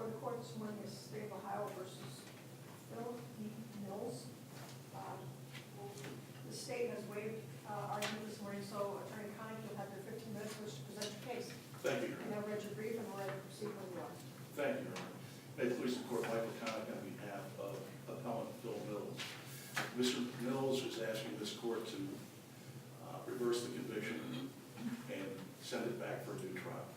Before the court this morning is State of Ohio versus Phil D. Mills. The state has waived argument this morning, so Attorney Connick, you'll have your 15 minutes to present your case. Thank you, Your And Honor. then read your brief and we're ready to proceed when you are. Thank you, Your Honor. May it please the court, Michael Connick on behalf of appellant Phil Mills. Mr. Mills is asking this court to reverse the conviction and send it back for a new trial.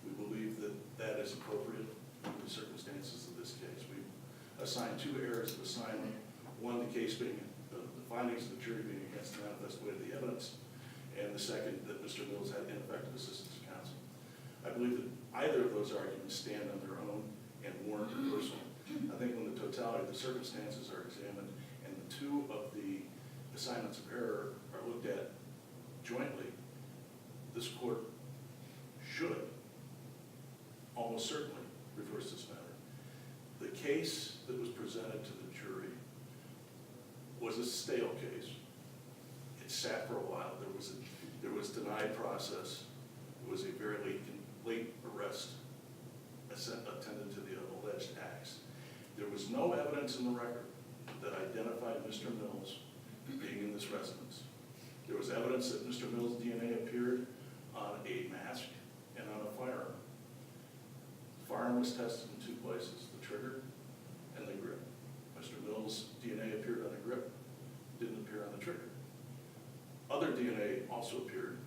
We believe that that is appropriate in the circumstances of this case. We assigned two errors of assignment. One, the case being, the findings of the jury being against the manifest weight of the evidence, and the second, that Mr. Mills had ineffective assistance of counsel. I believe that either of those arguments stand on their own and warrant reversal. I think when the totality of the circumstances are examined and the two of the assignments of error are looked at jointly, this court should almost certainly reverse this matter. The case that was presented to the jury was a stale case. It sat for a while. There was denied process. It was a very late arrest attended to the alleged acts. There was no evidence in the record that identified Mr. Mills being in this residence. There was evidence that Mr. Mills' DNA appeared on a mask and on a firearm. The firearm was tested in two places, the trigger and the grip. Mr. Mills' DNA appeared on the grip, didn't appear on the trigger. Other DNA also appeared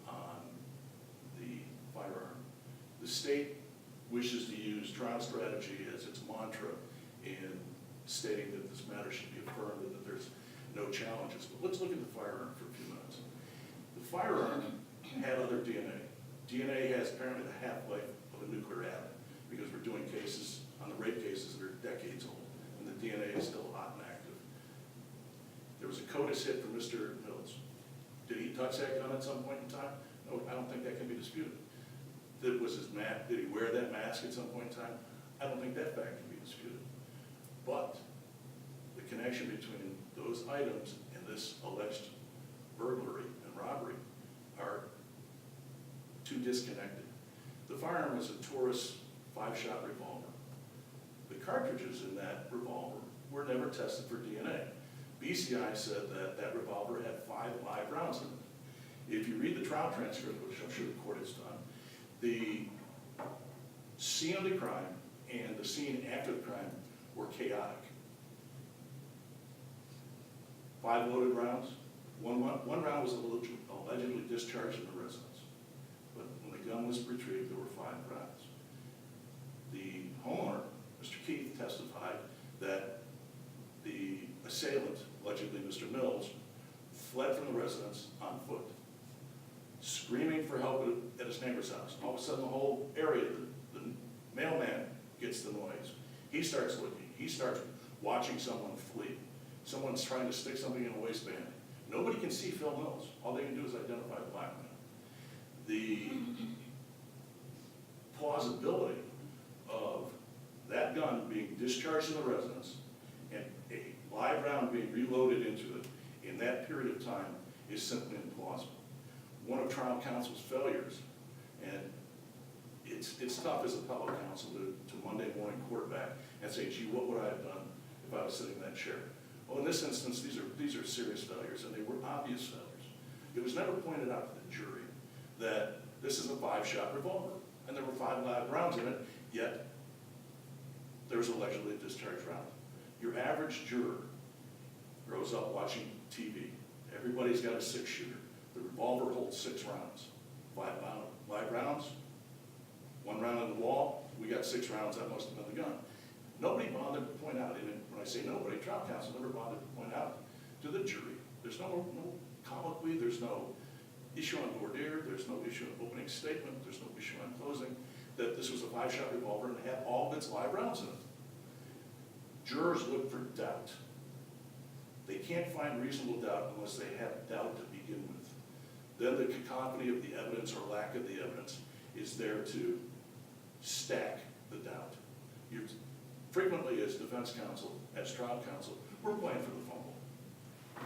on the firearm. The state wishes to use trial strategy as its mantra in stating that this matter should be affirmed and that there's no challenges. But let's look at the firearm for a few minutes. The firearm had other DNA. DNA has apparently the half-life of a nuclear atom because we're doing cases on the rape cases that are decades old, and the DNA is still hot and active. There was a CODIS hit from Mr. Mills. Did he touch that gun at some point in time? No, I don't think that can be disputed. Did he wear that mask at some point in time? I don't think that fact can be disputed. But the connection between those items and this alleged burglary and robbery are too disconnected. The firearm was a Taurus 5-shot revolver. The cartridges in that revolver were never tested for DNA. BCI said that that revolver had 5 live rounds in it. If you read the trial transcript, which I'm sure the court has done, the scene of the crime and the scene after the crime were chaotic. 5 loaded rounds. One round was allegedly discharged in the residence. But when the gun was retrieved, there were 5 rounds. The homeowner, Mr. Keith, testified that the assailant, allegedly Mr. Mills, fled from the residence on foot, screaming for help at his neighbor's house. All of a sudden, the whole area, the mailman gets the noise. He starts looking. He starts watching someone flee. Someone's trying to stick something in a waistband. Nobody can see Phil Mills. All they can do is identify the black man. The plausibility of that gun being discharged in the residence and a live round being reloaded into it in that period of time is simply implausible. One of trial counsel's failures, and it's tough as appellate counsel to Monday morning quarterback and say, gee, what would I have done if I was sitting in that chair? Well, in this instance, these are serious failures, and they were obvious failures. It was never pointed out to the jury that this is a 5-shot revolver, and there were 5 live rounds in it, yet there was allegedly a discharged round. Your average juror grows up watching TV. Everybody's got a 6-shooter. The revolver holds 6 rounds. 5 live rounds, 1 round on the wall, we got 6 rounds, that must have been the gun. Nobody bothered to point out, and when I say nobody, trial counsel never bothered to point out to the jury. There's no colloquy, there's no issue on voir dire, there's no issue on opening statement, there's no issue on closing, that this was a 5-shot revolver and had all of its live rounds in it. Jurors look for doubt. They can't find reasonable doubt unless they have doubt to begin with. Then the cacophony of the evidence or lack of the evidence is there to stack the doubt. Frequently, as defense counsel, as trial counsel, we're playing for the fumble.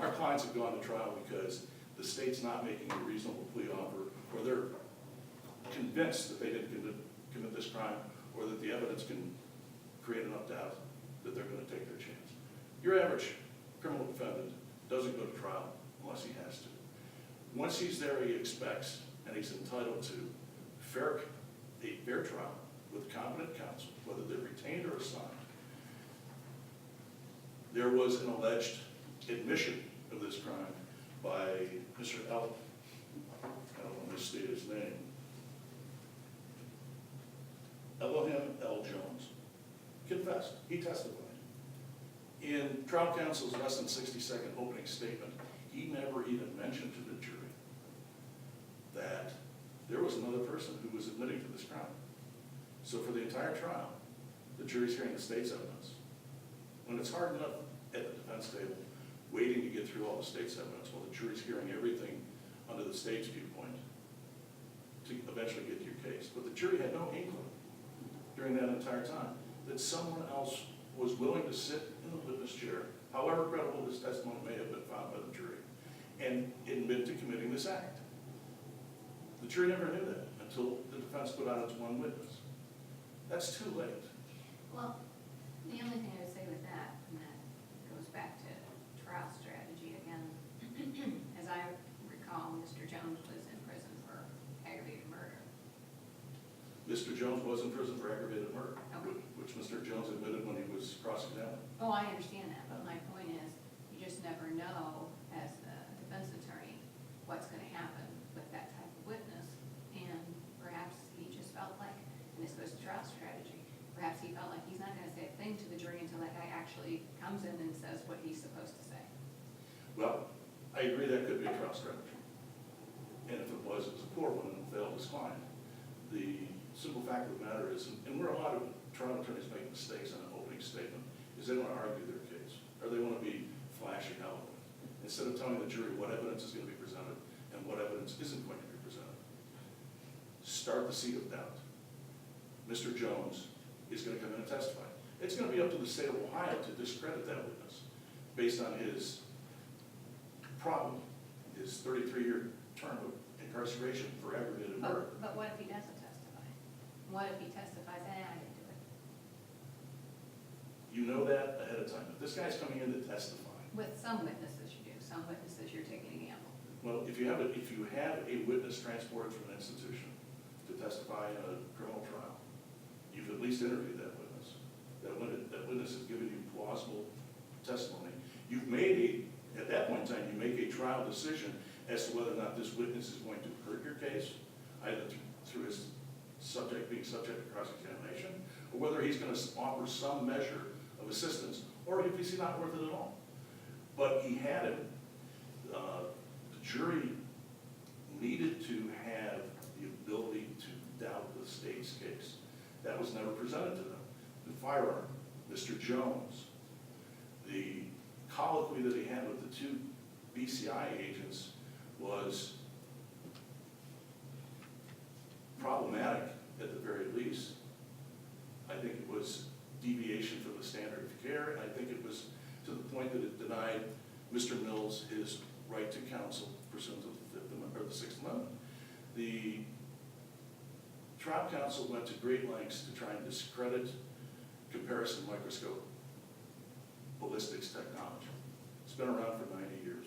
Our clients have gone to trial because the state's not making a reasonable plea offer, or they're convinced that they didn't commit this crime, or that the evidence can create enough doubt that they're going to take their chance. Your average criminal defendant doesn't go to trial unless he has to. Once he's there, he expects, and he's entitled to, a fair trial with competent counsel, whether they're retained or assigned. There was an alleged admission of this crime by Mr. L. I don't want to misstate his name. Elohim L. Jones confessed. He testified. In trial counsel's less than 60-second opening statement, he never even mentioned to the jury that there was another person who was admitting to this crime. So for the entire trial, the jury's hearing the state's evidence. When it's hard enough at the defense table, waiting to get through all the state's evidence, while the jury's hearing everything under the state's viewpoint to eventually get to your case. But the jury had no inkling during that entire time that someone else was willing to sit in the witness chair, however credible this testimony may have been found by the jury, and admit to committing this act. The jury never knew that until the defense put out its one witness. That's too late. Well, the only thing I would say with that, and that goes back to trial strategy again, as I recall, Mr. Jones was in prison for aggravated murder. Mr. Jones was in prison for aggravated murder, Okay. which Mr. Jones admitted when he was cross-examined. Oh, I understand that, but my point is, you just never know, as the defense attorney, what's gonna happen with that type of witness. And perhaps he just felt like, and this goes to trial strategy, perhaps he felt like he's not gonna say a thing to the jury until that guy actually comes in and says what he's supposed to say. Well, I agree that could be a trial strategy. And if it was a poor one and failed his client. The simple fact of the matter is, and where a lot of trial attorneys make mistakes in an opening statement, is they want to argue their case, or they want to be flashy and eloquent, instead of telling the jury what evidence is going to be presented and what evidence isn't going to be presented. Start the seed of doubt. Mr. Jones is going to come in and testify. It's going to be up to the state of Ohio to discredit that witness based on his problem, his 33-year term of incarceration for aggravated murder. But what if he doesn't testify? What if he testifies, I didn't do it? You know that ahead of time. If this guy's coming in to testify, With some witnesses you do, some witnesses you're taking a gamble. well, if you have a witness transported from an institution to testify in a criminal trial, you've at least interviewed that witness. That witness has given you plausible testimony. At that point in time, you make a trial decision as to whether or not this witness is going to hurt your case, either through his being subject to cross-examination, or whether he's going to offer some measure of assistance, or if he's not worth it at all. But he had it. The jury needed to have the ability to doubt the state's case. That was never presented to them. The firearm, Mr. Jones, the colloquy that he had with the two BCI agents was problematic at the very least. I think it was deviation from the standard of care, and I think it was to the point that it denied Mr. Mills his right to counsel pursuant to the Fifth Amendment, or the Sixth Amendment. The trial counsel went to great lengths to try and discredit comparison microscope ballistics technology. It's been around for 90 years.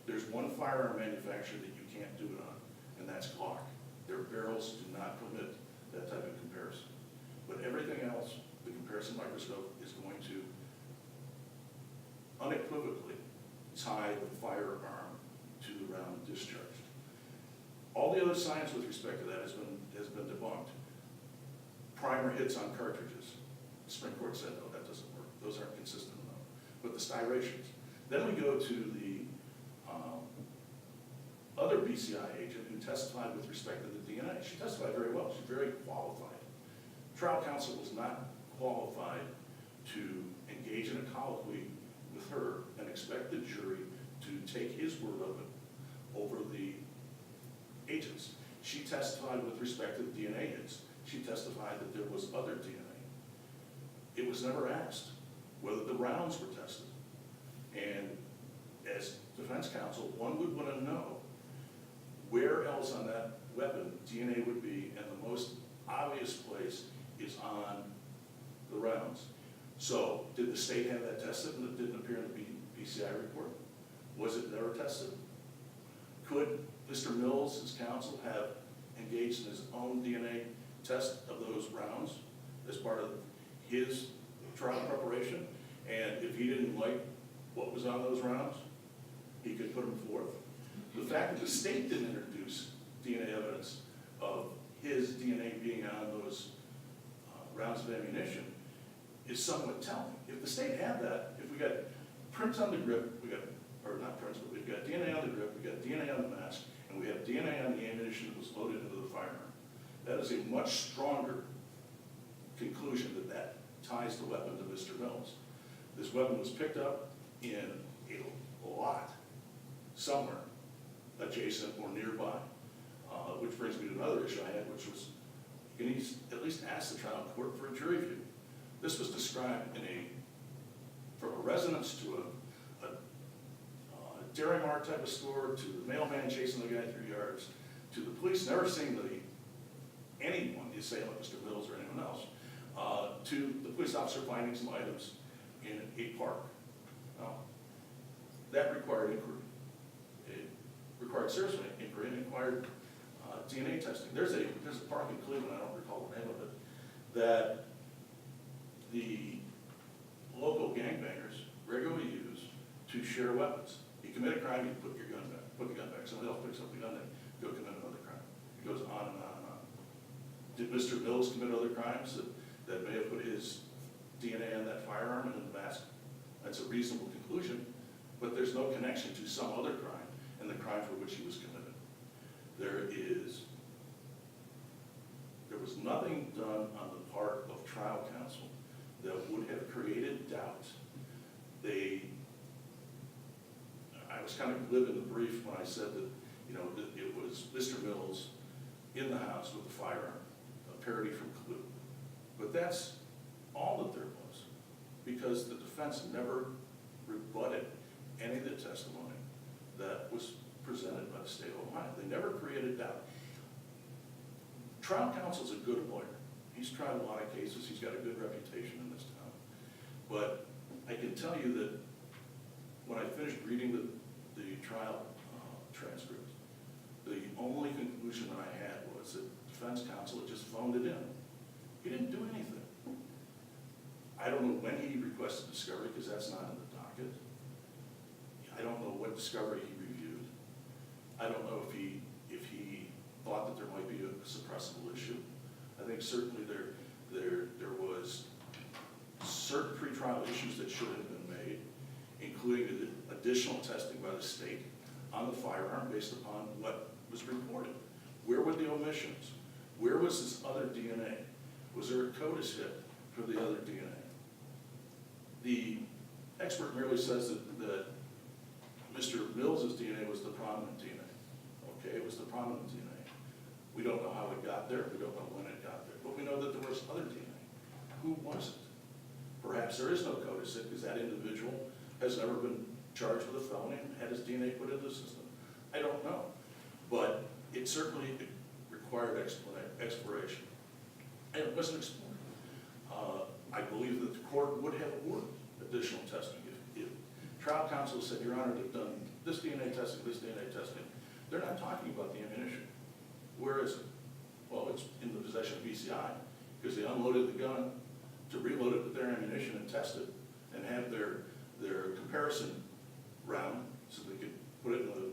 There's one firearm manufacturer that you can't do it on, and that's Glock. Their barrels do not permit that type of comparison. But everything else, the comparison microscope is going to unequivocally tie the firearm to the round discharged. All the other science with respect to that has been debunked. Primer hits on cartridges. The Supreme Court said, no, that doesn't work. Those aren't consistent enough. But the styrations. Then we go to the other BCI agent who testified with respect to the DNA. She testified very well. She's very qualified. Trial counsel was not qualified to engage in a colloquy with her and expect the jury to take his word of it over the agents. She testified with respect to the DNA hits. She testified that there was other DNA. It was never asked whether the rounds were tested. And as defense counsel, one would want to know where else on that weapon DNA would be, and the most obvious place is on So, did the state have that tested and it didn't appear in the BCI report? Was it never tested? Could Mr. Mills, his counsel, have engaged in his own DNA test of those rounds as part of his trial preparation? And if he didn't like what was on those rounds, he could put them forth. The fact that the state didn't introduce DNA evidence of his DNA being on those rounds of ammunition is somewhat telling. If the state had that, if we got prints on the grip, we got, or not prints, but we've got DNA on the grip, we got DNA on the mask, and we have DNA on the ammunition that was loaded into the firearm, that is a much stronger conclusion that that ties the weapon to Mr. Mills. This weapon was picked up in a lot somewhere adjacent or nearby, which brings me to another issue I had, which was, you can at least ask the trial court for a jury view. This was described from a residence to a Dairy Mart type of store, to the mailman chasing the guy 3 yards, to the police never seeing anyone, the assailant, Mr. Mills or anyone else, to the police officer finding some items in a park. Now, that required inquiry. It required serious inquiry and required DNA testing. There's a park in Cleveland, I don't recall the name of it, that the local gangbangers regularly use to share weapons. You commit a crime, you put your gun back, put the gun back. Somebody else picks up the gun, they go commit another crime. It goes on and on and on. Did Mr. Mills commit other crimes that may have put his DNA on that firearm and in the mask? That's a reasonable conclusion, but there's no connection to some other crime and the crime for which he was committed. There was nothing done on the part of trial counsel that would have created doubt. I was kind of glib in the brief when I said that, that it was Mr. Mills in the house with the firearm, a parody from Clue. But that's all that there was, because the defense never rebutted any of the testimony that was presented by the state of Ohio. They never created doubt. Trial counsel's a good lawyer. He's tried a lot of cases. He's got a good reputation in this town. But I can tell you that when I finished reading the trial transcript, the only conclusion that I had was that defense counsel had just phoned it in. He didn't do anything. I don't know when he requested discovery, because that's not in the docket. I don't know what discovery he reviewed. I don't know if he thought that there might be a suppressible issue. I think certainly there was certain pretrial issues that should have been made, including additional testing by the state on the firearm based upon what was reported. Where were the omissions? Where was this other DNA? Was there a CODIS hit for the other DNA? The expert merely says that Mr. Mills' DNA was the prominent DNA. Okay, it was the prominent DNA. We don't know how it got there. We don't know when it got there. But we know that there was other DNA. Who was it? Perhaps there is no CODIS hit because that individual has never been charged with a felony and had his DNA put into the system. I don't know. But it certainly required exploration. And it wasn't explored. I believe that the court would have ordered additional testing. If trial counsel said, Your Honor, they've done this DNA testing, they're not talking about the ammunition. Where is it? Well, it's in the possession of BCI, because they unloaded the gun to reload it with their ammunition and test it and have their comparison round so they could put it in the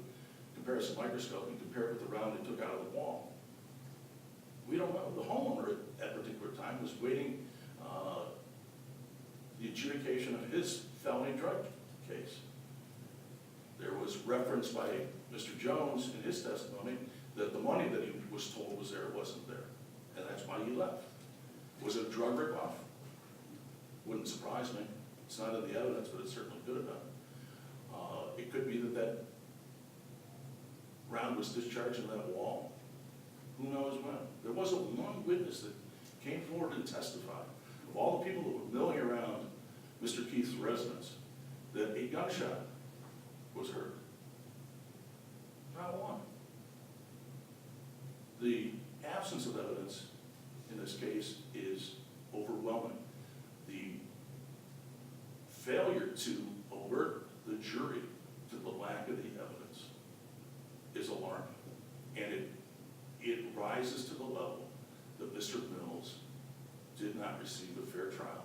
comparison microscope and compare it with the round they took out of the wall. We don't know. The homeowner at that particular time was waiting the adjudication of his felony drug case. There was reference by Mr. Jones in his testimony that the money that he was told was there wasn't there, and that's why he left. Was it a drug ripoff? Wouldn't surprise me. It's not in the evidence, but it certainly could have been. It could be that round was discharged in that wall. Who knows when? There wasn't one witness that came forward and testified, of all the people that were milling around Mr. Keith's residence, that a gunshot was heard. Not one. The absence of evidence in this case is overwhelming. The not receive a fair trial,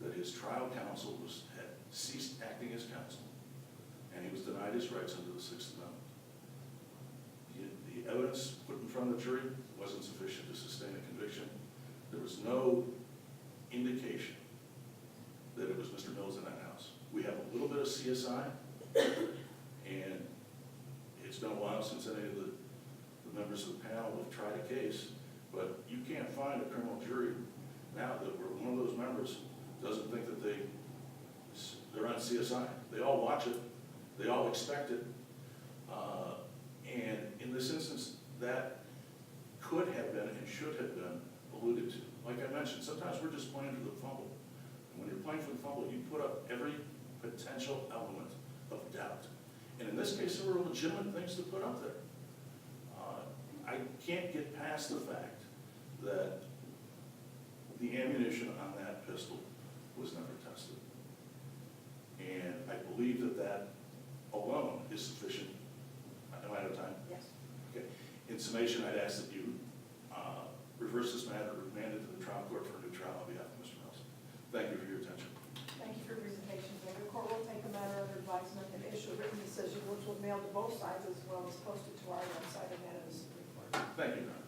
that his trial counsel had ceased acting as counsel, and he was denied his rights under the Sixth Amendment. The evidence put in front of the jury wasn't sufficient to sustain a conviction. There was no indication that it was Mr. Mills in that house. We have a little bit of CSI, and it's been a while since any of the members of the panel have tried a case, but you can't find a criminal jury now that where one of those members doesn't think that they're on CSI. They all watch it, they all expect it, and in this instance, that could have been and should have been alluded to. Like I mentioned, sometimes we're just playing for the fumble. And when you're playing for the fumble, you put up every potential element of doubt. And in this case, there were legitimate things to put up there. I can't get past the fact that the ammunition on that pistol was never tested. And I believe that that alone is sufficient. Am I out of time? Yes. Okay. In summation, I'd ask that you reverse this matter, remand it to the trial court for a new trial on behalf of Mr. Mills. Thank you for your attention. Thank you for your presentation. The court will take a matter under advisement and issue a written decision, which will mail to both sides as well as posted to our website and that of the Supreme Court. Thank you, Your Honor.